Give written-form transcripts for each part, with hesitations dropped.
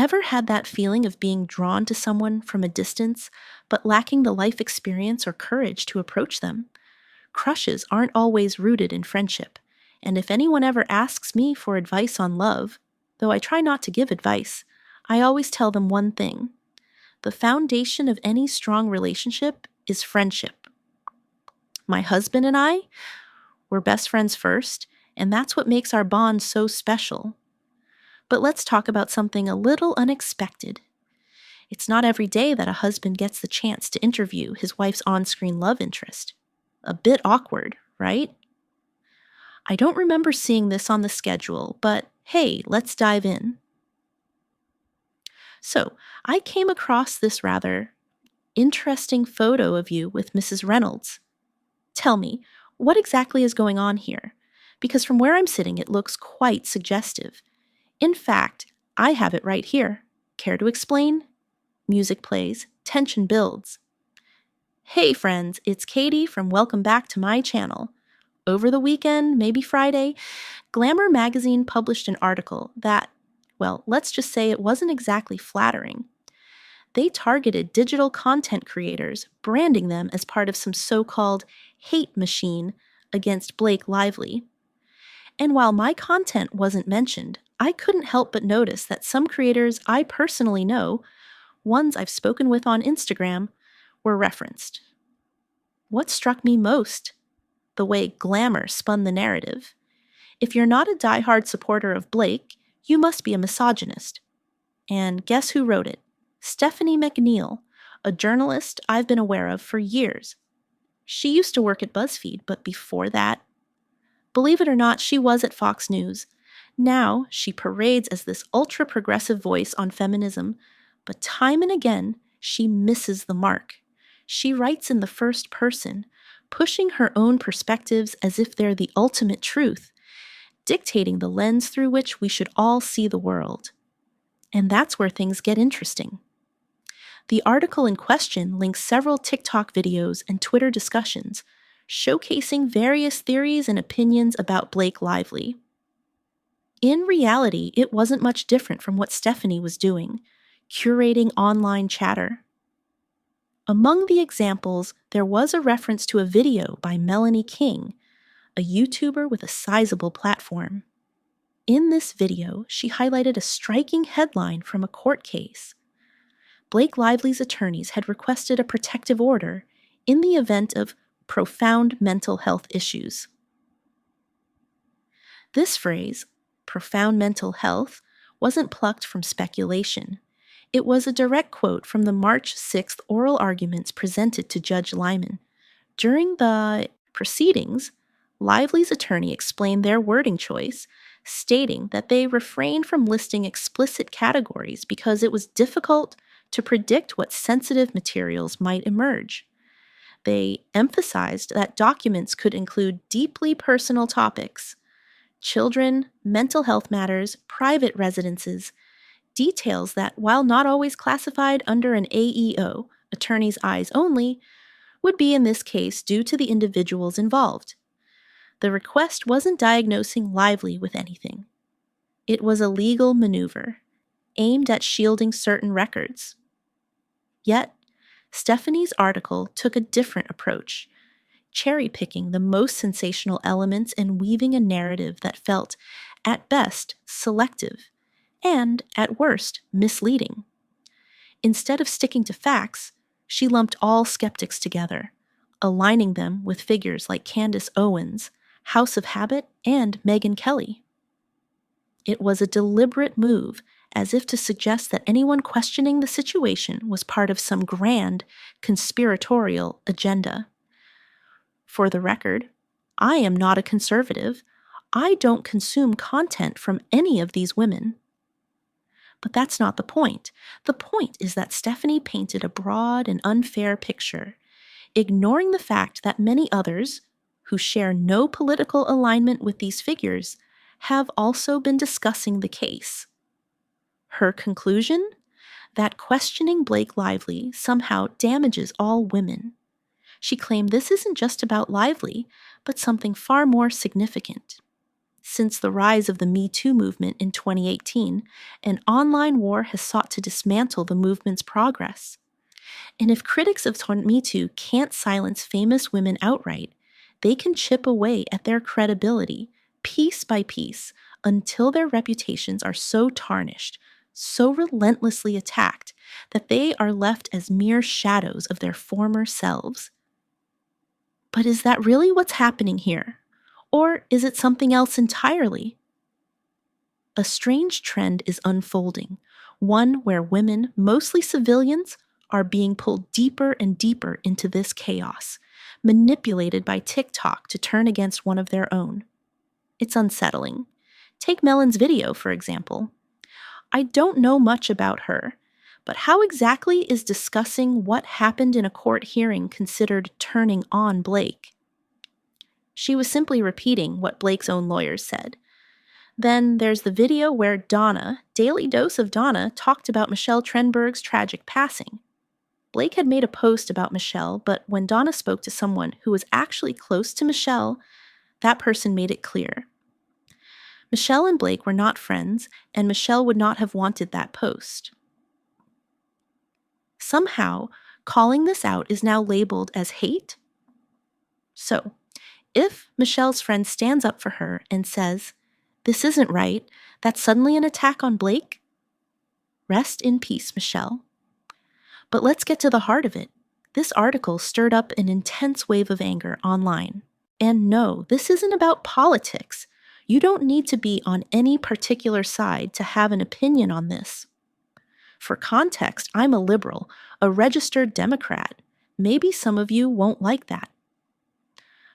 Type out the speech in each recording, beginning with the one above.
Ever had that feeling of being drawn to someone from a distance, but lacking the life experience or courage to approach them? Crushes aren't always rooted in friendship, and if anyone ever asks me for advice on love, though I try not to give advice, I always tell them one thing. The foundation of any strong relationship is friendship. My husband and I, we're best friends first, and that's what makes our bond so special. But let's talk about something a little unexpected. It's not every day that a husband gets the chance to interview his wife's on-screen love interest. A bit awkward, right? I don't remember seeing this on the schedule, but hey, let's dive in. So, I came across this rather interesting photo of you with Mrs. Reynolds. Tell me, what exactly is going on here? Because from where I'm sitting, it looks quite suggestive. In fact, I have it right here. Care to explain? Music plays, tension builds. Hey friends, it's Katie from Welcome Back to my channel. Over the weekend, maybe Friday, Glamour magazine published an article that, well, let's just say it wasn't exactly flattering. They targeted digital content creators, branding them as part of some so-called hate machine against BlakeLively. And while my content wasn't mentioned, I couldn't help but notice that some creators I personally know, ones I've spoken with on Instagram, were referenced. What struck me most? The way Glamour spun the narrative. If you're not a diehard supporter of Blake, you must be a misogynist. And guess who wrote it? Stephanie McNeil, a journalist I've been aware of for years. She used to work at BuzzFeed, but before that, believe it or not, she was at Fox News. Now, she parades as this ultra-progressive voice on feminism, but time and again, she misses the mark. She writes in the first person, pushing her own perspectives as if they're the ultimate truth, dictating the lens through which we should all see the world. And that's where things get interesting. The article in question links several TikTok videos and Twitter discussions, showcasing various theories and opinions about BlakeLively. In reality, it wasn't much different from what Stephanie was doing, curating online chatter. Among the examples, there was a reference to a video by Melanie King, a YouTuber with a sizable platform. In this video, she highlighted a striking headline from a court case. BlakeLively's attorneys had requested a protective order in the event of profound mental health issues. This phrase, profound mental health, wasn't plucked from speculation. It was a direct quote from the March 6th oral arguments presented to Judge Lyman. During the proceedings, Lively's attorney explained their wording choice, stating that they refrained from listing explicit categories because it was difficult to predict what sensitive materials might emerge. They emphasized that documents could include deeply personal topics, children, mental health matters, private residences, details that, while not always classified under an AEO, attorney's eyes only, would be in this case due to the individuals involved. The request wasn't diagnosing Lively with anything. It was a legal maneuver, aimed at shielding certain records. Yet, Stephanie's article took a different approach, cherry-picking the most sensational elements and weaving a narrative that felt, at best, selective, and, at worst, misleading. Instead of sticking to facts, she lumped all skeptics together, aligning them with figures like Candace Owens, House of Habit, and Megyn Kelly. It was a deliberate move, as if to suggest that anyone questioning the situation was part of some grand, conspiratorial agenda. For the record, I am not a conservative. I don't consume content from any of these women. But that's not the point. The point is that Stephanie painted a broad and unfair picture, ignoring the fact that many others, who share no political alignment with these figures, have also been discussing the case. Her conclusion? That questioning BlakeLively somehow damages all women. She claimed this isn't just about Lively, but something far more significant. Since the rise of the Me Too movement in 2018, an online war has sought to dismantle the movement's progress. And if critics of Me Too can't silence famous women outright, they can chip away at their credibility, piece by piece, until their reputations are so tarnished, so relentlessly attacked, that they are left as mere shadows of their former selves. But is that really what's happening here? Or is it something else entirely? A strange trend is unfolding, one where women, mostly civilians, are being pulled deeper and deeper into this chaos, manipulated by TikTok to turn against one of their own. It's unsettling. Take Melon's video, for example. I don't know much about her, but how exactly is discussing what happened in a court hearing considered turning on Blake? She was simply repeating what Blake's own lawyers said. Then there's the video where Donna, Daily Dose of Donna, talked about Michelle Trenberg's tragic passing. Blake had made a post about Michelle, but when Donna spoke to someone who was actually close to Michelle, that person made it clear. Michelle and Blake were not friends, and Michelle would not have wanted that post. Somehow, calling this out is now labeled as hate? So, if Michelle's friend stands up for her and says, "This isn't right," that's suddenly an attack on Blake? Rest in peace, Michelle. But let's get to the heart of it. This article stirred up an intense wave of anger online. And no, this isn't about politics. You don't need to be on any particular side to have an opinion on this. For context, I'm a liberal, a registered Democrat. Maybe some of you won't like that.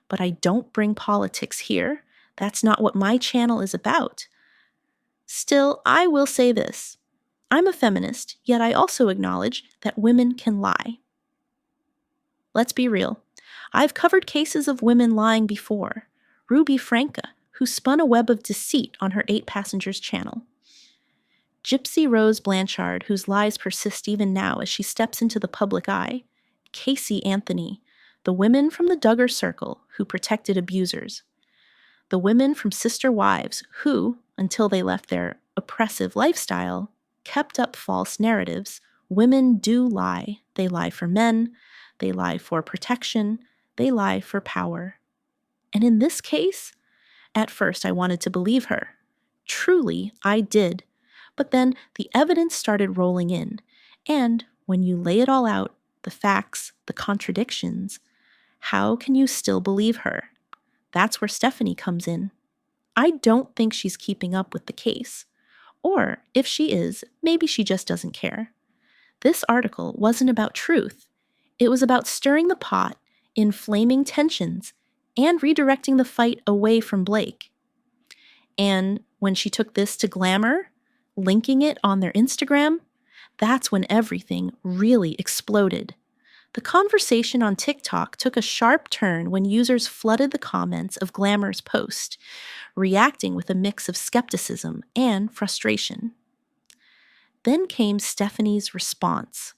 But I don't bring politics here. That's not what my channel is about. Still, I will say this. I'm a feminist, yet I also acknowledge that women can lie. Let's be real. I've covered cases of women lying before. Ruby Franca, who spun a web of deceit on her 8 Passengers channel. Gypsy Rose Blanchard, whose lies persist even now as she steps into the public eye. Casey Anthony, the women from the Duggar Circle who protected abusers. The women from Sister Wives who, until they left their oppressive lifestyle, kept up false narratives. Women do lie. They lie for men. They lie for protection. They lie for power. And in this case, at first I wanted to believe her. Truly, I did. But then the evidence started rolling in. And when you lay it all out, the facts, the contradictions, how can you still believe her? That's where Stephanie comes in. I don't think she's keeping up with the case. Or, if she is, maybe she just doesn't care. This article wasn't about truth. It was about stirring the pot, inflaming tensions, and redirecting the fight away from Blake. And when she took this to Glamour, linking it on their Instagram, that's when everything really exploded. The conversation on TikTok took a sharp turn when users flooded the comments of Glamour's post, reacting with a mix of skepticism and frustration. Then came Stephanie's response,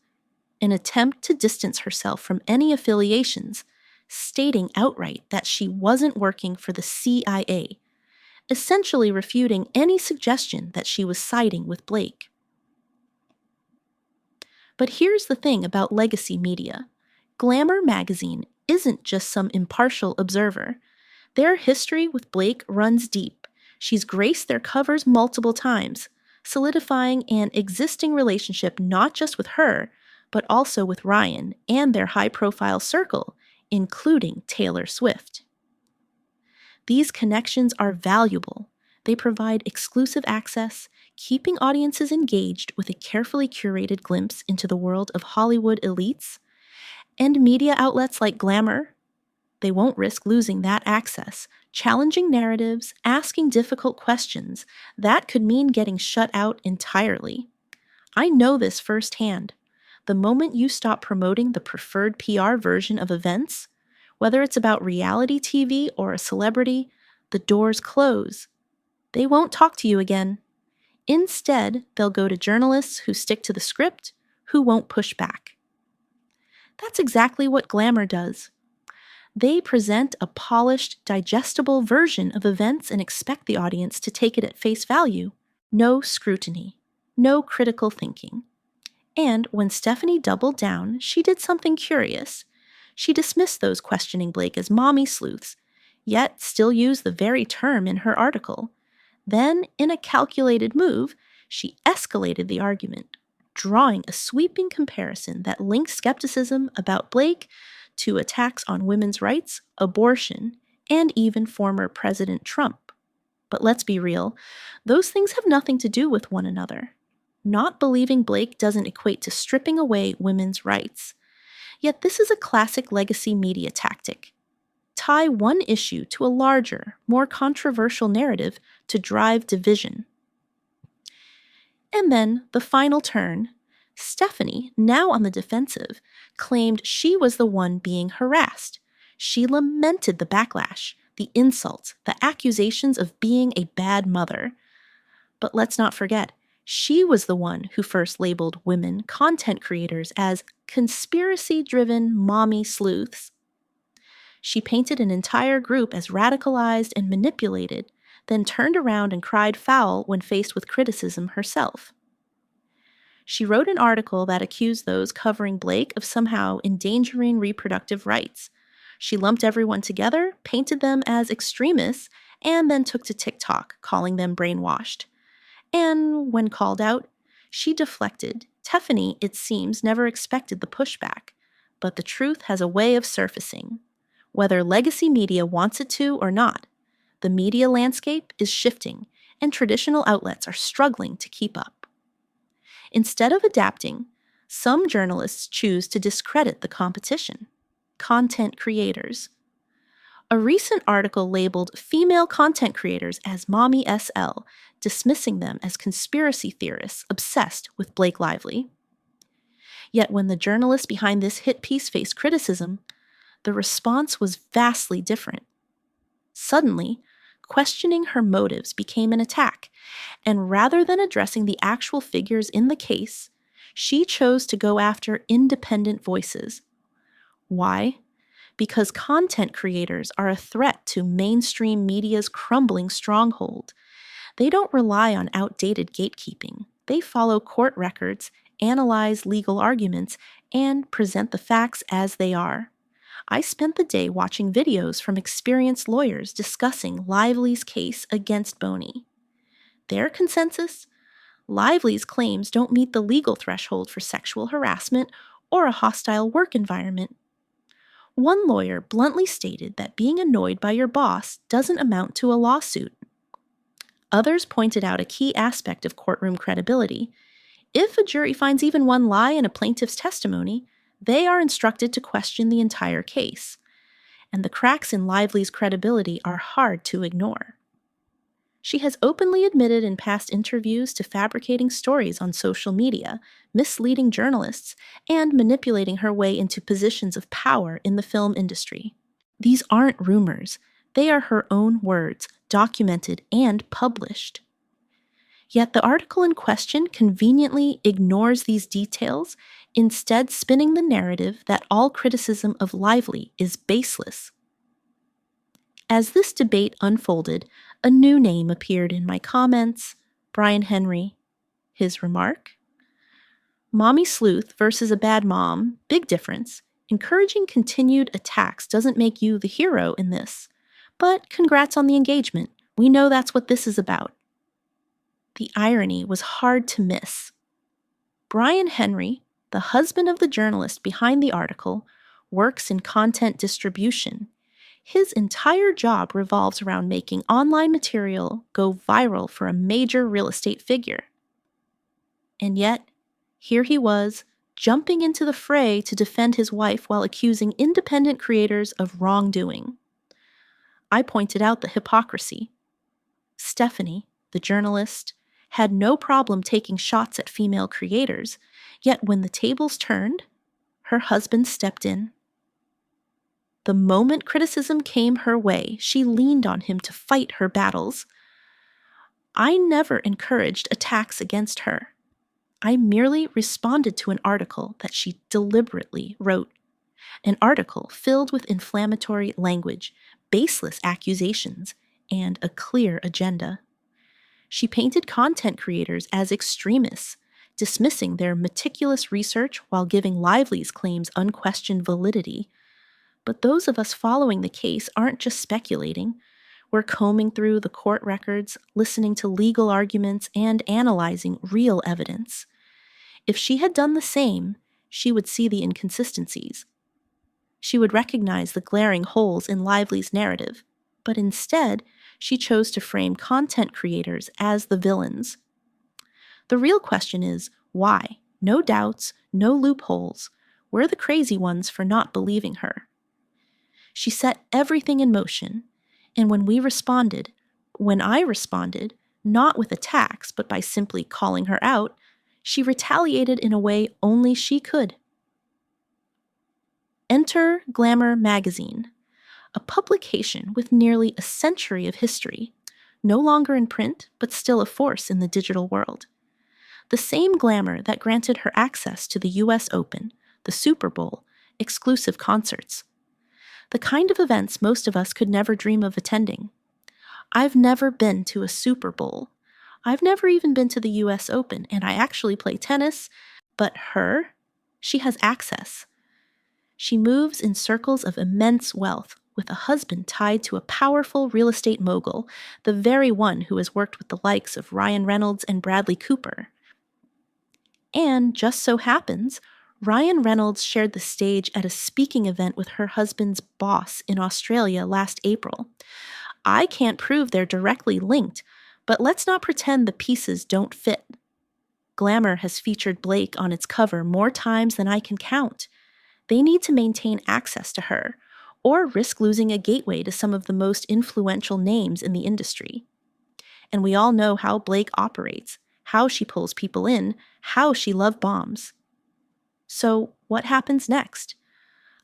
an attempt to distance herself from any affiliations, stating outright that she wasn't working for the CIA, essentially refuting any suggestion that she was siding with Blake. But here's the thing about legacy media. Glamour magazine isn't just some impartial observer. Their history with Blake runs deep. She's graced their covers multiple times, solidifying an existing relationship not just with her, but also with Ryan and their high-profile circle, including Taylor Swift. These connections are valuable. They provide exclusive access, keeping audiences engaged with a carefully curated glimpse into the world of Hollywood elites. And media outlets like Glamour, they won't risk losing that access. Challenging narratives, asking difficult questions, that could mean getting shut out entirely. I know this firsthand. The moment you stop promoting the preferred PR version of events, whether it's about reality TV or a celebrity, the doors close. They won't talk to you again. Instead, they'll go to journalists who stick to the script, who won't push back. That's exactly what Glamour does. They present a polished, digestible version of events and expect the audience to take it at face value. No scrutiny, no critical thinking. And when Stephanie doubled down, she did something curious. She dismissed those questioning Blake as mommy sleuths, yet still used the very term in her article. Then, in a calculated move, she escalated the argument, drawing a sweeping comparison that linked skepticism about Blake to attacks on women's rights, abortion, and even former President Trump. But let's be real, those things have nothing to do with one another. Not believing Blake doesn't equate to stripping away women's rights. Yet this is a classic legacy media tactic. Tie one issue to a larger, more controversial narrative to drive division. And then, the final turn, Stephanie, now on the defensive, claimed she was the one being harassed. She lamented the backlash, the insults, the accusations of being a bad mother. But let's not forget, she was the one who first labeled women content creators as conspiracy-driven mommy sleuths. She painted an entire group as radicalized and manipulated, then turned around and cried foul when faced with criticism herself. She wrote an article that accused those covering Blake of somehow endangering reproductive rights. She lumped everyone together, painted them as extremists, and then took to TikTok, calling them brainwashed. And when called out, she deflected. Tiffany, it seems, never expected the pushback, but the truth has a way of surfacing. Whether legacy media wants it to or not, the media landscape is shifting, and traditional outlets are struggling to keep up. Instead of adapting, some journalists choose to discredit the competition, content creators. A recent article labeled female content creators as Mommy SL, dismissing them as conspiracy theorists obsessed with BlakeLively. Yet when the journalist behind this hit piece faced criticism, the response was vastly different. Suddenly, questioning her motives became an attack, and rather than addressing the actual figures in the case, she chose to go after independent voices. Why? Because content creators are a threat to mainstream media's crumbling stronghold. They don't rely on outdated gatekeeping. They follow court records, analyze legal arguments, and present the facts as they are. I spent the day watching videos from experienced lawyers discussing Lively's case against Boney. Their consensus? Lively's claims don't meet the legal threshold for sexual harassment or a hostile work environment. One lawyer bluntly stated that being annoyed by your boss doesn't amount to a lawsuit. Others pointed out a key aspect of courtroom credibility. If a jury finds even one lie in a plaintiff's testimony, they are instructed to question the entire case. And the cracks in Lively's credibility are hard to ignore. She has openly admitted in past interviews to fabricating stories on social media, misleading journalists, and manipulating her way into positions of power in the film industry. These aren't rumors. They are her own words, documented and published. Yet the article in question conveniently ignores these details, instead spinning the narrative that all criticism of Lively is baseless. As this debate unfolded, a new name appeared in my comments, Brian Henry. His remark? Mommy sleuth versus a bad mom, big difference. Encouraging continued attacks doesn't make you the hero in this. But congrats on the engagement. We know that's what this is about. The irony was hard to miss. Brian Henry, the husband of the journalist behind the article, works in content distribution. His entire job revolves around making online material go viral for a major real estate figure. And yet, here he was, jumping into the fray to defend his wife while accusing independent creators of wrongdoing. I pointed out the hypocrisy. Stephanie, the journalist, had no problem taking shots at female creators, yet when the tables turned, her husband stepped in. The moment criticism came her way, she leaned on him to fight her battles. I never encouraged attacks against her. I merely responded to an article that she deliberately wrote. An article filled with inflammatory language, baseless accusations, and a clear agenda. She painted content creators as extremists, dismissing their meticulous research while giving Lively's claims unquestioned validity. But those of us following the case aren't just speculating. We're combing through the court records, listening to legal arguments, and analyzing real evidence. If she had done the same, she would see the inconsistencies. She would recognize the glaring holes in Lively's narrative, but instead, she chose to frame content creators as the villains. The real question is, why? No doubts, no loopholes. We're the crazy ones for not believing her. She set everything in motion, and when I responded, not with attacks, but by simply calling her out, she retaliated in a way only she could. Enter Glamour magazine, a publication with nearly a century of history, no longer in print, but still a force in the digital world. The same Glamour that granted her access to the US Open, the Super Bowl, exclusive concerts. The kind of events most of us could never dream of attending. I've never been to a Super Bowl. I've never even been to the US Open, and I actually play tennis, but she has access. She moves in circles of immense wealth, with a husband tied to a powerful real estate mogul, the very one who has worked with the likes of Ryan Reynolds and Bradley Cooper. And just so happens, Ryan Reynolds shared the stage at a speaking event with her husband's boss in Australia last April. I can't prove they're directly linked, but let's not pretend the pieces don't fit. Glamour has featured Blake on its cover more times than I can count. They need to maintain access to her, or risk losing a gateway to some of the most influential names in the industry. And we all know how Blake operates, how she pulls people in, how she love bombs. So what happens next?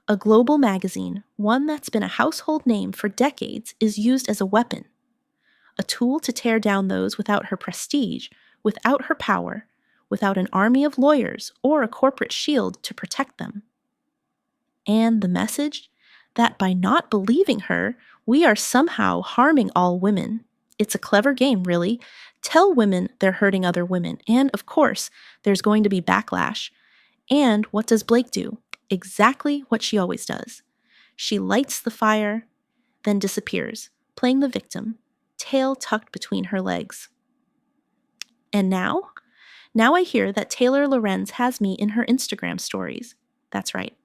A global magazine, one that's been a household name for decades, is used as a weapon, a tool to tear down those without her prestige, without her power, without an army of lawyers or a corporate shield to protect them. And the message? That by not believing her, we are somehow harming all women. It's a clever game, really. Tell women they're hurting other women, and of course, there's going to be backlash. And what does Blake do? Exactly what she always does. She lights the fire, then disappears, playing the victim, tail tucked between her legs. And now? Now I hear that Taylor Lorenz has me in her Instagram stories. That's right.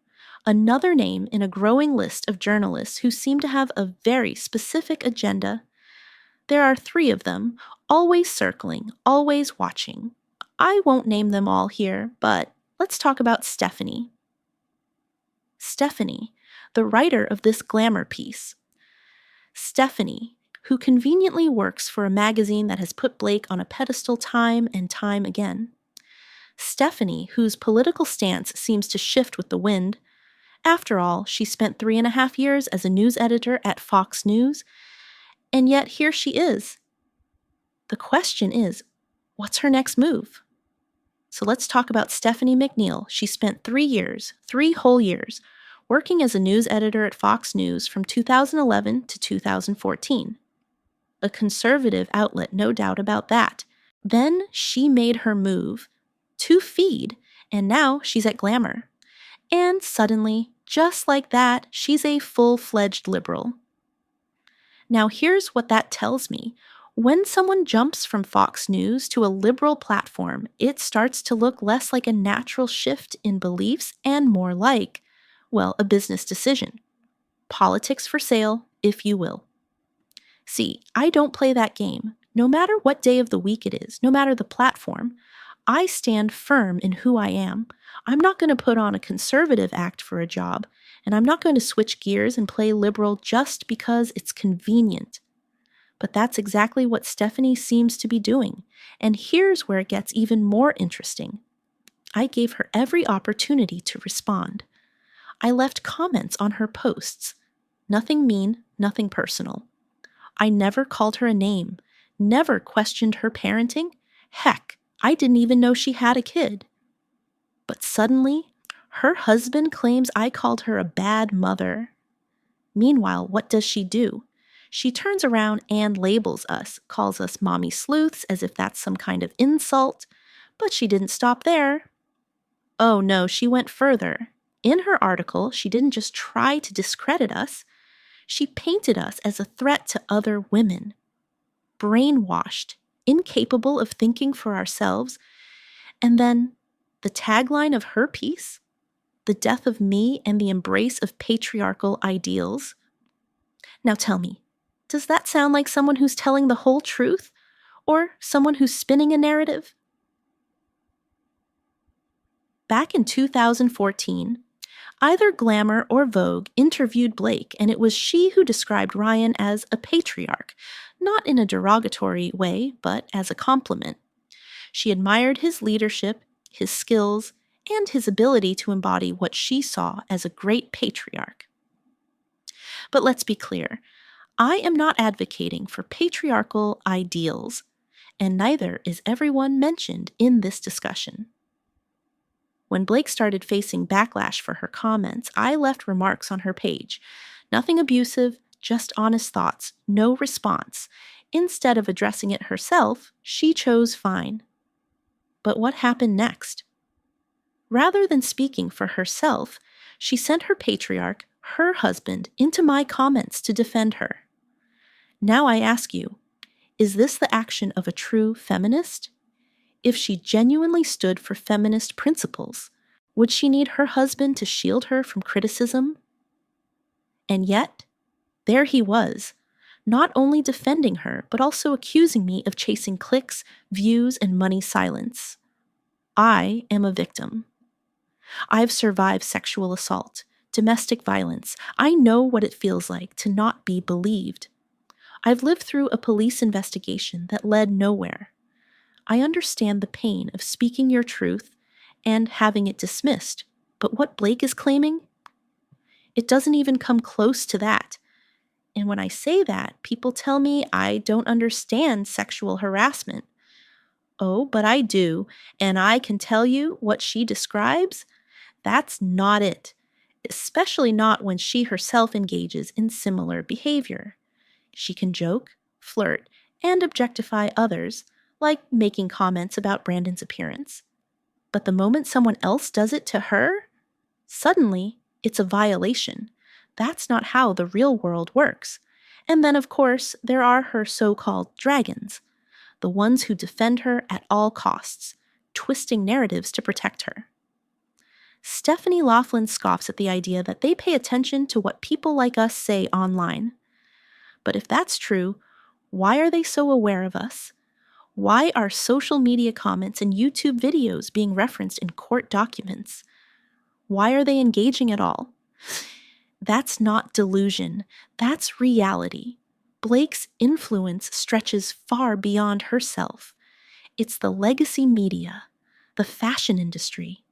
Another name in a growing list of journalists who seem to have a very specific agenda. There are 3 of them, always circling, always watching. I won't name them all here, but let's talk about Stephanie. Stephanie, the writer of this Glamour piece. Stephanie, who conveniently works for a magazine that has put Blake on a pedestal time and time again. Stephanie, whose political stance seems to shift with the wind. After all, she spent 3.5 years as a news editor at Fox News, and yet here she is. The question is, what's her next move? So let's talk about Stephanie McNeil. She spent 3 whole years, working as a news editor at Fox News from 2011 to 2014. A conservative outlet, no doubt about that. Then she made her move to Feed, and now she's at Glamour. And suddenly, just like that, she's a full-fledged liberal. Now here's what that tells me. When someone jumps from Fox News to a liberal platform, it starts to look less like a natural shift in beliefs and more like, well, a business decision. Politics for sale, if you will. See, I don't play that game. No matter what day of the week it is, no matter the platform, I stand firm in who I am. I'm not going to put on a conservative act for a job, and I'm not going to switch gears and play liberal just because it's convenient. But that's exactly what Stephanie seems to be doing, and here's where it gets even more interesting. I gave her every opportunity to respond. I left comments on her posts. Nothing mean, nothing personal. I never called her a name, never questioned her parenting. Heck, I didn't even know she had a kid. But suddenly, Her husband claims I called her a bad mother. Meanwhile, what does she do? She turns around and labels us, calls us mommy sleuths as if that's some kind of insult. But she didn't stop there. Oh no, she went further. In her article, she didn't just try to discredit us. She painted us as a threat to other women. Brainwashed, incapable of thinking for ourselves. And then the tagline of her piece, the death of me and the embrace of patriarchal ideals. Now tell me, does that sound like someone who's telling the whole truth? Or someone who's spinning a narrative? Back in 2014, either Glamour or Vogue interviewed Blake, and it was she who described Ryan as a patriarch, not in a derogatory way, but as a compliment. She admired his leadership, his skills, and his ability to embody what she saw as a great patriarch. But let's be clear, I am not advocating for patriarchal ideals, and neither is everyone mentioned in this discussion. When Blake started facing backlash for her comments, I left remarks on her page. Nothing abusive, just honest thoughts, no response. Instead of addressing it herself, she chose fine. But what happened next? Rather than speaking for herself, she sent her patriarch, her husband, into my comments to defend her. Now I ask you, is this the action of a true feminist? If she genuinely stood for feminist principles, would she need her husband to shield her from criticism? And yet, there he was, not only defending her, but also accusing me of chasing clicks, views, and money silence. I am a victim. I've survived sexual assault, domestic violence. I know what it feels like to not be believed. I've lived through a police investigation that led nowhere. I understand the pain of speaking your truth and having it dismissed, but what Blake is claiming? It doesn't even come close to that. And when I say that, people tell me I don't understand sexual harassment. Oh, but I do, and I can tell you what she describes, that's not it, especially not when she herself engages in similar behavior. She can joke, flirt, and objectify others, like making comments about Brandon's appearance. But the moment someone else does it to her, suddenly it's a violation. That's not how the real world works. And then, of course, there are her so-called dragons, the ones who defend her at all costs, twisting narratives to protect her. Stephanie Laughlin scoffs at the idea that they pay attention to what people like us say online. But if that's true, why are they so aware of us? Why are social media comments and YouTube videos being referenced in court documents? Why are they engaging at all? That's not delusion. That's reality. Blake's influence stretches far beyond herself. It's the legacy media, the fashion industry,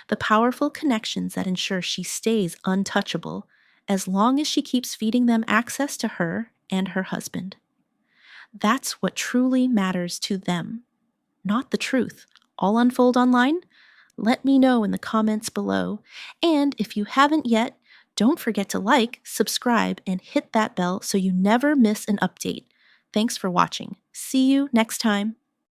the powerful connections that ensure she stays untouchable as long as she keeps feeding them access to her and her husband. That's what truly matters to them, not the truth. All unfold online? Let me know in the comments below. And if you haven't yet, don't forget to like, subscribe, and hit that bell so you never miss an update. Thanks for watching. See you next time.